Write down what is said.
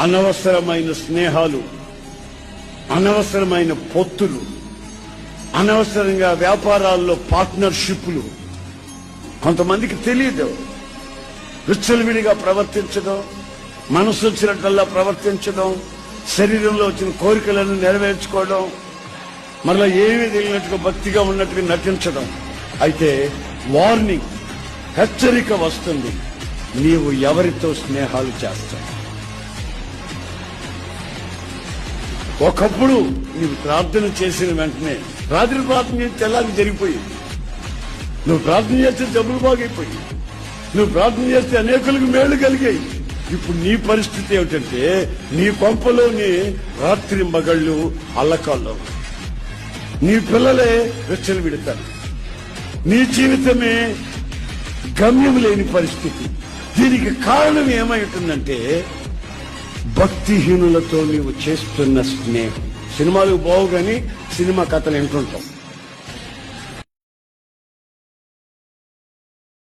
అనవసరమైన స్నేహాలు, అనవసరమైన పొత్తులు, అనవసరంగా వ్యాపారాల్లో పార్ట్నర్షిప్లు. కొంతమందికి తెలియదు. విచ్చలవిడిగా ప్రవర్తించడం, మనసు వచ్చినట్లల్లా ప్రవర్తించడం, శరీరంలో వచ్చిన కోరికలను నెరవేర్చుకోవడం, మరలా ఏమీ తెలియనట్టుగా భక్తిగా ఉన్నట్టుగా నటించడం. అయితే వార్నింగ్, హెచ్చరిక వస్తుంది. నీవు ఎవరితో స్నేహాలు చేస్తావు? ఒకప్పుడు నీవు ప్రార్థన చేసిన వెంటనే, రాత్రి ప్రార్థన చేస్తే తెల్లారి జరిగిపోయింది. నువ్వు ప్రార్థన చేస్తే జబ్బులు బాగైపోయి, నువ్వు ప్రార్థన చేస్తే అనేకులకు మేళ్లు కలిగాయి. ఇప్పుడు నీ పరిస్థితి ఏమిటంటే, నీ కొంపలోని రాత్రి మగళ్ళు అల్లకాళ్ళు, నీ పిల్లలే వెచ్చలు విడతారు, నీ జీవితమే గమ్యం లేని పరిస్థితి. దీనికి కారణం ఏమై ఉంటుందంటే, భక్తిహీనులతో నీవు చేస్తున్న స్నేహం. సినిమాలు బావు గాని సినిమా కథలు వింటుంటాం.